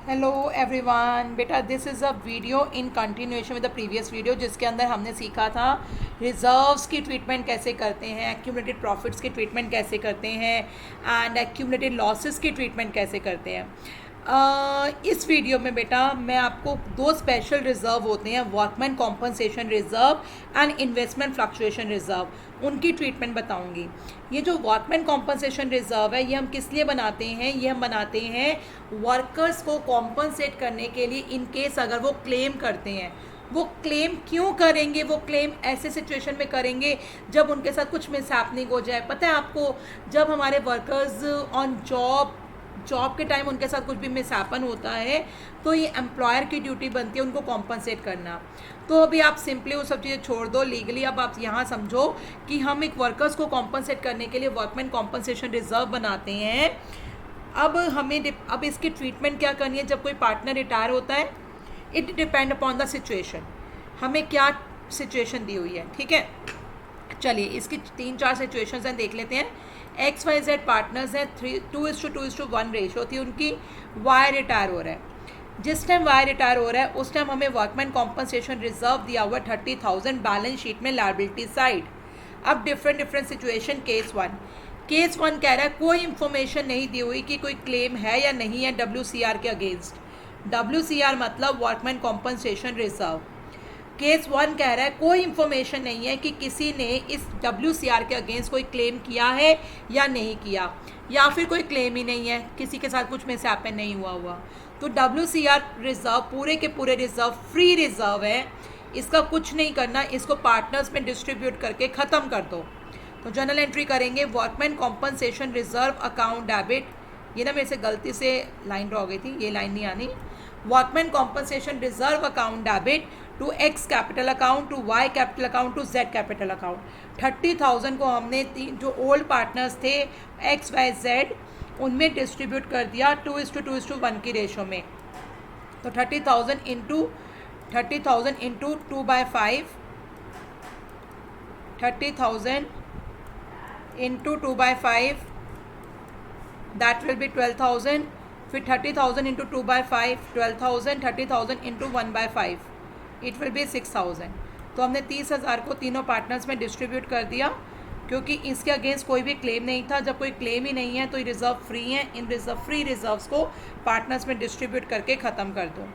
Hello everyone बेटा, this is a video in continuation with the previous video, जिसके अंदर हमने सीखा था रिजर्व्स की ट्रीटमेंट कैसे करते हैं, एक्यूमुलेटेड प्रॉफिट्स की ट्रीटमेंट कैसे करते हैं एंड एक्यूमुलेटेड लॉसेस की ट्रीटमेंट कैसे करते हैं। इस वीडियो में बेटा मैं आपको दो स्पेशल रिजर्व होते हैं, workman compensation reserve and investment fluctuation reserve, उनकी ट्रीटमेंट बताऊंगी। ये जो वर्कमैन कॉम्पनसेशन रिजर्व है ये हम किस लिए बनाते हैं? ये हम बनाते हैं वर्कर्स को कॉम्पनसेट करने के लिए, इन केस अगर वो क्लेम करते हैं। वो क्लेम क्यों करेंगे? वो क्लेम ऐसे सिचुएशन में करेंगे जब उनके साथ कुछ मिसहैपनिंग हो जाए। पता है आपको, जब हमारे वर्कर्स ऑन जॉब के टाइम उनके साथ कुछ भी मिसहैपन होता है तो ये एम्प्लॉयर की ड्यूटी बनती है उनको कॉम्पनसेट करना। तो अभी आप सिंपली वो सब चीज़ें छोड़ दो लीगली, अब आप यहाँ समझो कि हम एक वर्कर्स को कॉम्पनसेट करने के लिए वर्कमैन कॉम्पनसेशन रिजर्व बनाते हैं। अब इसकी ट्रीटमेंट क्या करनी है जब कोई पार्टनर रिटायर होता है? It depend upon the situation, हमें क्या सिचुएशन दी हुई है। ठीक है, चलिए इसकी 3-4 सिचुएशंस हैं, देख लेते हैं। XYZ पार्टनर्स हैं, 2:1 रेशो थी उनकी। वाई रिटायर हो रहा है। जिस टाइम वाई रिटायर हो रहा है उस टाइम हमें वर्कमैन कॉम्पनसेशन रिजर्व दिया हुआ 30,000 बैलेंस शीट में लायबिलिटी साइड। अब डिफरेंट सिचुएशन। केस वन कह रहा है कोई इंफॉर्मेशन नहीं दी हुई कि कोई क्लेम है या नहीं है WCR के अगेंस्ट। WCR मतलब workman compensation reserve. Case one कह रहा है कोई इंफॉर्मेशन नहीं है कि किसी ने इस WCR के अगेंस्ट कोई क्लेम किया है या नहीं किया, या फिर कोई क्लेम ही नहीं है, किसी के साथ कुछ मिसहैपन नहीं हुआ। तो WCR रिजर्व पूरे के पूरे रिजर्व फ्री रिजर्व है, इसका कुछ नहीं करना, इसको पार्टनर्स में डिस्ट्रीब्यूट करके ख़त्म कर दो। तो जर्नल एंट्री करेंगे, workman compensation reserve account debit. ये ना मेरे से गलती से लाइन ड्रॉ हो गई थी, ये लाइन नहीं आनी। Workman compensation reserve account debit to X capital account, to Y capital account, to Z capital account. 30,000 को हमने जो ओल्ड पार्टनर्स थे XYZ उनमें डिस्ट्रीब्यूट कर दिया 2:1 की रेशो में। तो 30,000 into 2/5, 30,000 into 2/5 that will be 12,000। फिर 30,000 into 2/5 12,000, 30,000 into 1/5 it will be 6,000। तो हमने 30,000 को तीनों पार्टनर्स में डिस्ट्रीब्यूट कर दिया, क्योंकि इसके अगेंस्ट कोई भी क्लेम नहीं था। जब कोई क्लेम ही नहीं है तो ये रिजर्व फ्री हैं, इन फ्री रिजर्व्स को पार्टनर्स में डिस्ट्रीब्यूट करके ख़त्म कर दो।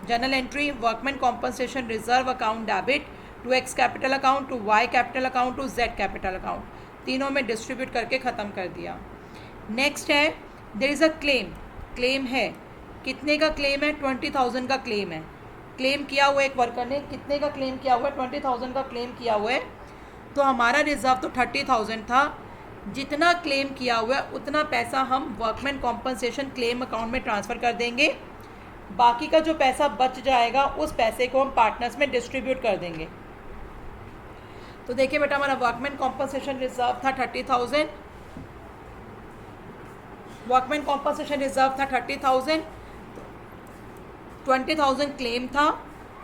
Journal entry, workman compensation reserve account debit to X capital account, to Y capital account, to Z capital account, तीनों में डिस्ट्रीब्यूट करके ख़त्म कर दिया। नेक्स्ट है देयर इज़ अ क्लेम है। कितने का क्लेम है? 20,000 का क्लेम है। क्लेम किया हुआ एक वर्कर ने, कितने का क्लेम किया हुआ है? 20,000 का क्लेम किया हुआ है। तो हमारा रिजर्व तो 30,000 था, जितना क्लेम किया हुआ है उतना पैसा हम वर्कमैन कॉम्पनसेशन क्लेम अकाउंट में ट्रांसफ़र कर देंगे। बाकी का जो पैसा बच जाएगा उस पैसे को हम पार्टनर्स में डिस्ट्रीब्यूट कर देंगे। तो देखिए बेटा, हमारा वर्कमैन कॉम्पनसेशन रिजर्व था 30,000, वर्कमैन कॉम्पनसेशन रिजर्व था 30,000, 20,000 क्लेम था।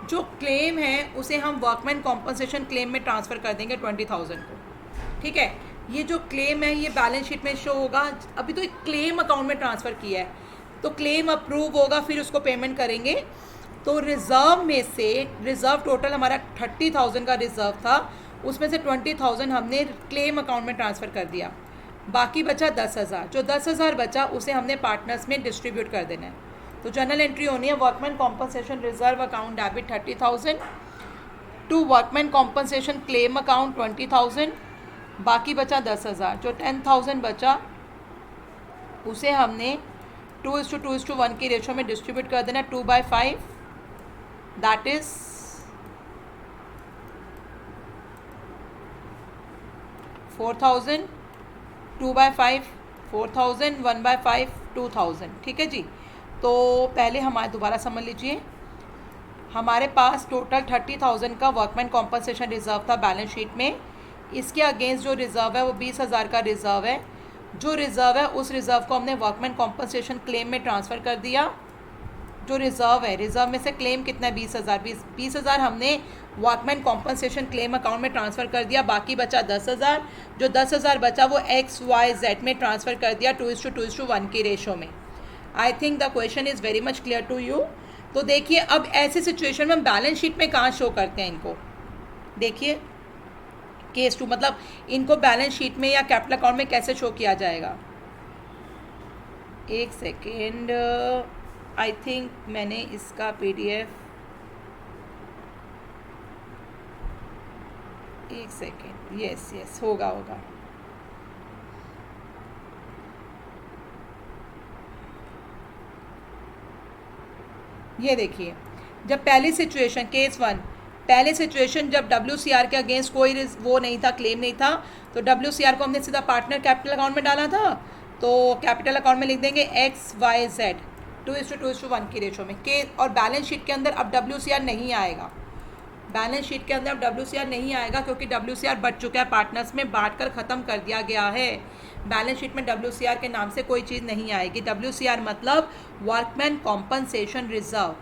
जो क्लेम है उसे हम वर्कमैन कॉम्पनसेशन क्लेम में ट्रांसफ़र कर देंगे 20,000 को। ठीक है, ये जो क्लेम है ये बैलेंस शीट में शो होगा। अभी तो एक क्लेम अकाउंट में ट्रांसफ़र किया है, तो क्लेम अप्रूव होगा, फिर उसको पेमेंट करेंगे। तो रिज़र्व में से, रिज़र्व टोटल हमारा 30,000 का रिज़र्व था, उसमें से 20,000 हमने क्लेम अकाउंट में ट्रांसफ़र कर दिया। बाकी बचा 10,000। जो 10,000 बचा उसे हमने पार्टनर्स में डिस्ट्रीब्यूट कर देना है। तो जर्नल एंट्री होनी है, workman compensation reserve account debit 30,000 to workman compensation claim account 20,000, बाकी बचा 10,000। जो 10,000 बचा उसे हमने 2:1 की रेशो में डिस्ट्रीब्यूट कर देना, 2/5 दैट इज़ 4,000, 2/5 4,000, 1/5 2,000। ठीक है जी। तो पहले हमारे दोबारा समझ लीजिए, हमारे पास टोटल 30,000 का वर्कमैन कॉम्पनसेशन रिजर्व था बैलेंस शीट में। इसके अगेंस्ट जो रिज़र्व है वो 20,000 का रिज़र्व है। जो रिज़र्व है उस रिज़र्व को हमने वर्कमैन कॉम्पनसेशन क्लेम में ट्रांसफ़र कर दिया। जो रिज़र्व है, रिज़र्व में से क्लेम कितना है? 20,000। 20,000 हमने वर्कमैन कॉम्पनसेशन क्लेम अकाउंट में ट्रांसफ़र कर दिया, बाकी बचा 10,000। जो 10,000 बचा वो XYZ में ट्रांसफ़र कर दिया 2:1 की रेशो में। I think the question is very much clear to you. तो देखिए अब ऐसी सिचुएशन में हम बैलेंस शीट में कहाँ शो करते हैं इनको, देखिए केस 2 मतलब इनको बैलेंस शीट में या कैपिटल अकाउंट में कैसे शो किया जाएगा। एक सेकेंड, आई थिंक मैंने इसका PDF, एक सेकेंड, यस होगा। ये देखिए जब पहली सिचुएशन केस 1, पहले सिचुएशन जब WCR के अगेंस्ट कोई वो नहीं था, क्लेम नहीं था, तो WCR को हमने सीधा पार्टनर कैपिटल अकाउंट में डाला था, तो कैपिटल अकाउंट में लिख देंगे XYZ 2:1 की रेशो में के। और बैलेंस शीट के अंदर अब WCR नहीं आएगा, बैलेंस शीट के अंदर अब WCR नहीं आएगा क्योंकि WCR बढ़ चुका है, पार्टनर्स में बांट कर ख़त्म कर दिया गया है। बैलेंस शीट में WCR के नाम से कोई चीज़ नहीं आएगी। WCR मतलब वर्कमैन कॉम्पनसेशन रिजर्व।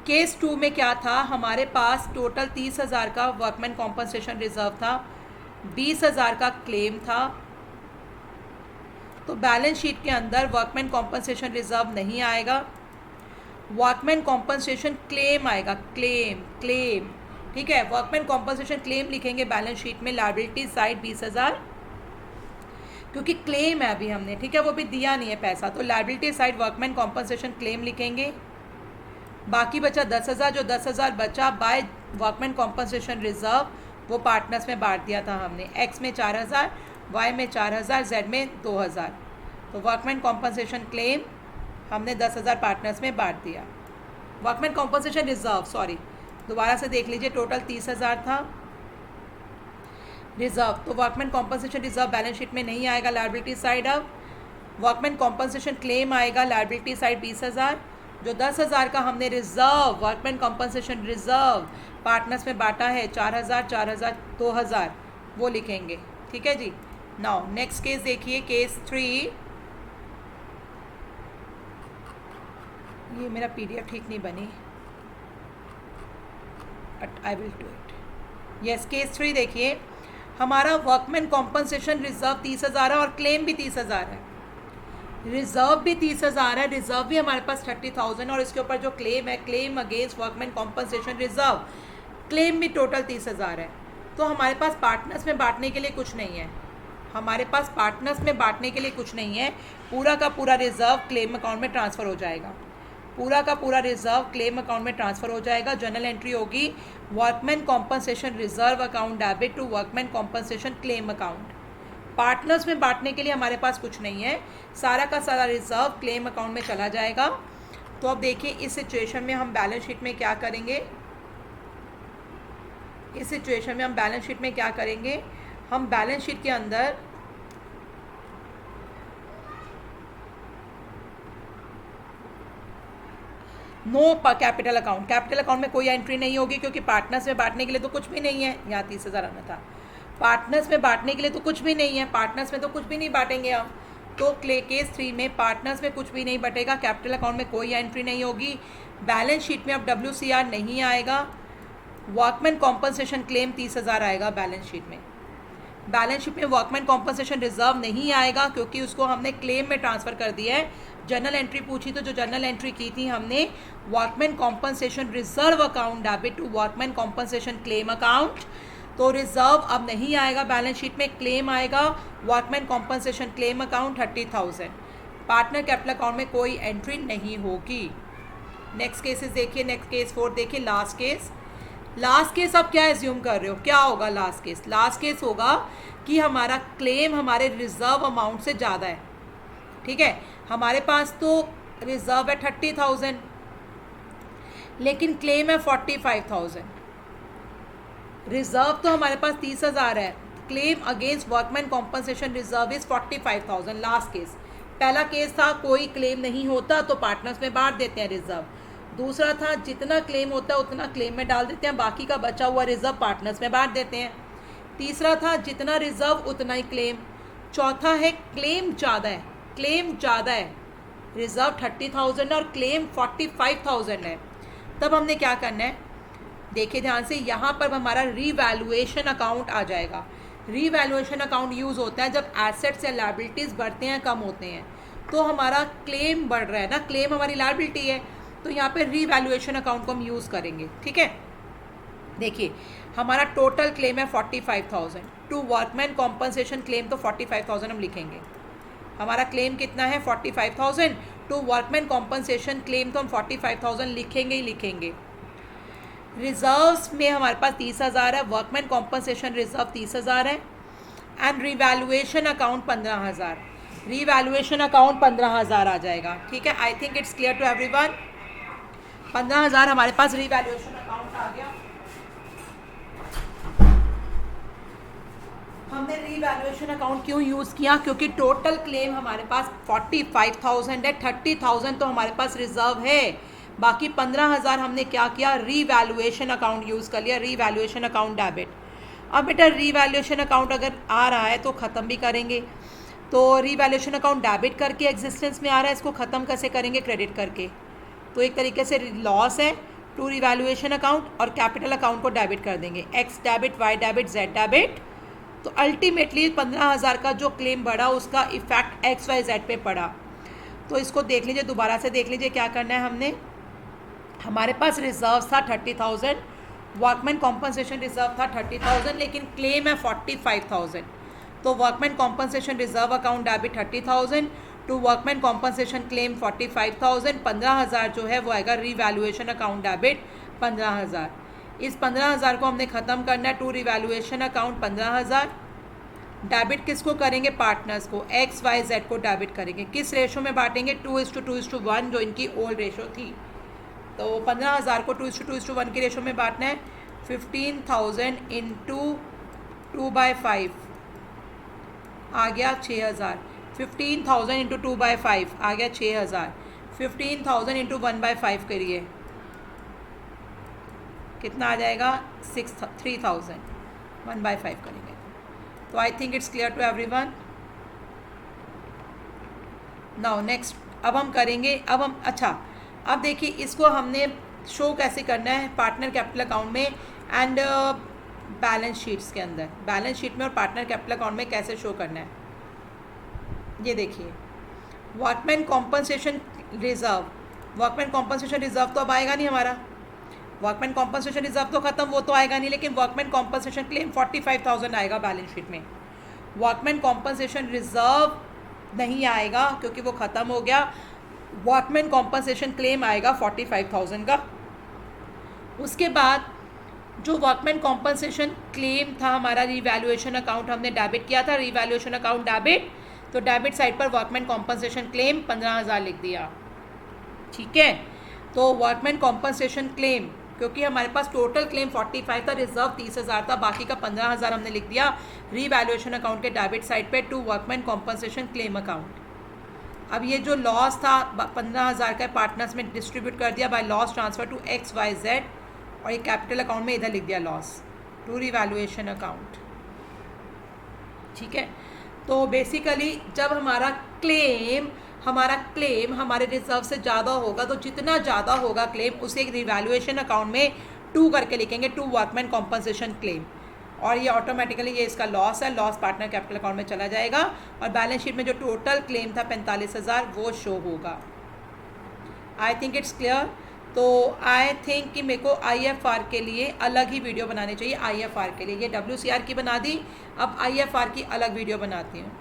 केस 2 में क्या था, हमारे पास टोटल 30,000 का वर्कमैन कॉम्पनसेशन रिजर्व था, 20,000 का क्लेम था, तो बैलेंस शीट के अंदर वर्कमैन कॉम्पनसेशन रिजर्व नहीं आएगा, वर्कमैन कॉम्पनसेशन क्लेम आएगा, क्लेम, ठीक है। वर्कमैन कॉम्पनसेशन क्लेम लिखेंगे बैलेंस शीट में, लायबिलिटी साइड 20,000 क्योंकि क्लेम है अभी हमने, ठीक है, वो भी दिया नहीं है पैसा, तो liability side workman compensation claim लिखेंगे। बाकी बचा 10,000, जो 10,000 बचा बाय वर्कमैन कॉम्पनसेशन रिजर्व वो पार्टनर्स में बांट दिया था हमने, एक्स में 4,000, वाई में 4,000, जेड में 2,000, तो वर्कमैन कॉम्पनसेशन क्लेम हमने 10,000 पार्टनर्स में बांट दिया। वर्कमैन कॉम्पनसेशन रिजर्व, सॉरी दोबारा से देख लीजिए, टोटल 30,000 था रिजर्व, तो workman compensation reserve balance sheet में नहीं आएगा, लायबिलिटी साइड। अब वर्कमैन कॉम्पनसेशन क्लेम आएगा, लायबिलिटी साइड 20,000, जो 10,000 का हमने reserve workman compensation reserve partners में बांटा है, 4,000, 4,000, 2,000 वो लिखेंगे, ठीक है जी। नाउ नेक्स्ट केस देखिए, केस 3, ये मेरा PDF ठीक नहीं बनी, but I will do it. Yes, case 3 देखिए, हमारा वर्कमैन कॉम्पनसेशन रिजर्व 30,000 है और क्लेम भी 30,000 है, रिजर्व भी 30,000 है, रिजर्व भी हमारे पास 30,000 और इसके ऊपर जो क्लेम है, claim against workman compensation reserve, claim भी टोटल 30,000 है। तो हमारे पास पार्टनर्स में बांटने के लिए कुछ नहीं है, हमारे पास पार्टनर्स में बांटने के लिए कुछ नहीं है, पूरा का पूरा रिजर्व क्लेम अकाउंट में ट्रांसफ़र हो जाएगा, पूरा का पूरा रिजर्व क्लेम अकाउंट में ट्रांसफ़र हो जाएगा। जर्नल एंट्री होगी workman compensation reserve account debit to workman compensation claim account. Partners में बांटने के लिए हमारे पास कुछ नहीं है, सारा का सारा रिजर्व क्लेम अकाउंट में चला जाएगा। तो अब देखिए इस सिचुएशन में हम बैलेंस शीट में क्या करेंगे, इस सिचुएशन में हम बैलेंस शीट में क्या करेंगे, हम बैलेंस शीट के अंदर no capital account, capital account में कोई एंट्री नहीं होगी क्योंकि पार्टनर्स में बांटने के लिए तो कुछ भी नहीं है, यहाँ 30,000 आना था, पार्टनर्स में बांटने के लिए तो कुछ भी नहीं है, पार्टनर्स में तो कुछ भी नहीं बांटेंगे हम, तो केस 3 में पार्टनर्स में कुछ भी नहीं बटेगा, कैपिटल अकाउंट में कोई एंट्री नहीं होगी, बैलेंस शीट में अब WCR नहीं आएगा, वर्कमैन कॉम्पनसेशन क्लेम 30,000 आएगा बैलेंस शीट में, बैलेंस शीट में वर्कमैन कॉम्पनसेशन रिजर्व नहीं आएगा क्योंकि उसको हमने क्लेम में ट्रांसफ़र कर दिया है। जर्नल एंट्री पूछी तो जो जर्नल एंट्री की थी हमने workman compensation reserve account debit to workman compensation claim account, तो रिजर्व अब नहीं आएगा बैलेंस शीट में, क्लेम आएगा workman compensation claim account 30,000, partner capital account में कोई एंट्री नहीं होगी। नेक्स्ट केसेस देखिए, नेक्स्ट केस 4 देखिए, लास्ट केस। लास्ट केस अब क्या एज्यूम कर रहे हो, क्या होगा लास्ट केस, लास्ट केस होगा कि हमारा क्लेम हमारे रिजर्व अमाउंट से ज़्यादा है, ठीक है, हमारे पास तो रिजर्व है 30,000 लेकिन क्लेम है 45,000, रिजर्व तो हमारे पास 30,000 है, claim against workman compensation reserve is 45,000। Last case, पहला केस था कोई क्लेम नहीं होता तो पार्टनर्स में बांट देते हैं रिजर्व, दूसरा था जितना क्लेम होता है उतना क्लेम में डाल देते हैं, बाकी का बचा हुआ रिजर्व पार्टनर्स में बांट देते हैं, तीसरा था जितना रिजर्व उतना ही क्लेम, चौथा है क्लेम ज़्यादा है, क्लेम ज़्यादा है, रिजर्व 30,000 और क्लेम 45,000 है, तब हमने क्या करना है, देखिए ध्यान से, यहाँ पर हमारा रीवैल्यूएशन अकाउंट आ जाएगा। रीवैल्यूएशन अकाउंट यूज़ होता है जब एसेट्स या लायबिलिटीज़ बढ़ते हैं कम होते हैं, तो हमारा क्लेम बढ़ रहा है ना, क्लेम हमारी लायबिलिटी है, तो यहाँ पे रीवैल्यूएशन अकाउंट को हम यूज़ करेंगे। ठीक है, देखिए हमारा टोटल क्लेम है 45,000 टू वर्कमैन कॉम्पनसेशन क्लेम, तो 45,000 हम लिखेंगे। हमारा क्लेम कितना है 45,000 टू वर्कमैन कॉम्पनसेशन क्लेम, तो हम 45,000 लिखेंगे ही लिखेंगे। रिजर्व्स में हमारे पास 30,000 है, वर्कमैन कॉम्पनसेशन रिजर्व 30,000 है, and revaluation account 15,000। Revaluation account 15,000 आ जाएगा। ठीक है, I think it's clear to everyone. 15,000 हमारे पास रिवैल्यूएशन अकाउंट आ गया। हमने रीवैल्यूएशन अकाउंट क्यों यूज़ किया? क्योंकि टोटल क्लेम हमारे पास 45,000 है, 30,000 तो हमारे पास रिजर्व है, बाकी 15,000 हमने क्या किया, रीवैल्यूएशन अकाउंट यूज़ कर लिया, रीवैल्यूएशन अकाउंट डेबिट। अब बेटा रीवैल्यूएशन अकाउंट अगर आ रहा है तो ख़त्म भी करेंगे, तो रीवैल्यूएशन अकाउंट डेबिट करके एग्जिस्टेंस में आ रहा है, इसको ख़त्म कैसे करेंगे, क्रेडिट करके। तो एक तरीके से लॉस है टू रीवैल्यूएशन अकाउंट, और कैपिटल अकाउंट को डेबिट कर देंगे, X debit, Y debit, Z debit. तो अल्टीमेटली 15,000 का जो क्लेम बढ़ा उसका इफेक्ट एक्स वाई जेड पे पड़ा। तो इसको देख लीजिए, दोबारा से देख लीजिए क्या करना है हमने। हमारे पास रिजर्व था 30,000, वर्कमैन कॉम्पनसेशन रिजर्व था 30,000, लेकिन क्लेम है 45,000। तो workman compensation reserve account debit 30,000 to workman compensation claim 45,000। 15,000 जो है वो आएगा रीवैल्यूएशन अकाउंट डेबिट 15,000। इस 15,000 को हमने ख़त्म करना है टू रिवैल्यूएशन अकाउंट 15,000। डेबिट किसको करेंगे, पार्टनर्स को, एक्स वाई जेड को डेबिट करेंगे। किस रेशो में बांटेंगे, 2:2:1 जो इनकी ओल्ड रेशो थी। तो 15,000 को 2:2:1 की रेशो में बांटना है। 15,000 इंटू 2/5 आ गया 6,000। 15,000 इंटू 2/5 आ गया 6,000। 15,000 इंटू 1/5 करिए, कितना आ जाएगा, 3,000। 1/5 करेंगे। तो I think it's clear to everyone. Now next अब हम करेंगे, अब देखिए इसको हमने शो कैसे करना है पार्टनर कैपिटल अकाउंट में एंड बैलेंस शीट्स के अंदर। बैलेंस शीट में और पार्टनर कैपिटल अकाउंट में कैसे शो करना है, ये देखिए। Workman compensation reserve, workman compensation reserve तो अब आएगा नहीं हमारा, वर्कमैन कॉम्पनसेशन रिजर्व तो खत्म, वो तो आएगा नहीं, लेकिन वर्कमैन कॉम्पनसेशन क्लेम 45,000 आएगा बैलेंस शीट में। वर्कमैन कॉम्पनसेशन रिजर्व नहीं आएगा क्योंकि वो ख़त्म हो गया। वर्कमैन कॉम्पनसेशन क्लेम आएगा 45,000 का। उसके बाद जो वर्कमैन कॉम्पनसेशन क्लेम था हमारा, रीवैल्यूएशन अकाउंट हमने डेबिट किया था, रीवैल्यूएशन अकाउंट डेबिट, तो डेबिट साइड पर वर्कमैन कॉम्पनसेशन क्लेम 15,000 लिख दिया। ठीक है, तो वर्कमैन कॉम्पनसेशन क्लेम, क्योंकि हमारे पास टोटल क्लेम 45 था, रिजर्व 30,000 था, बाकी का 15,000 हमने लिख दिया रीवैल्यूएशन अकाउंट के डेबिट साइड पे to workman compensation claim account. अब ये जो लॉस था 15,000 का पार्टनर्स में डिस्ट्रीब्यूट कर दिया by loss transfer to X Y Z, और ये कैपिटल अकाउंट में इधर लिख दिया लॉस टू रीवैल्यूएशन अकाउंट। ठीक है, तो बेसिकली जब हमारा क्लेम हमारे रिजर्व से ज़्यादा होगा, तो जितना ज़्यादा होगा क्लेम उसे एक रिवैल्यूएशन अकाउंट में 2 करके लिखेंगे, टू वर्कमैन कॉम्पनसेशन क्लेम, और ये ऑटोमेटिकली ये इसका लॉस है, लॉस पार्टनर कैपिटल अकाउंट में चला जाएगा, और बैलेंस शीट में जो टोटल क्लेम था 45,000 वो शो होगा। आई थिंक इट्स क्लियर। तो आई थिंक कि मेरे को IFR के लिए अलग ही वीडियो बनानी चाहिए। IFR के लिए ये WCR की बना दी, अब IFR की अलग वीडियो बनाती हूँ।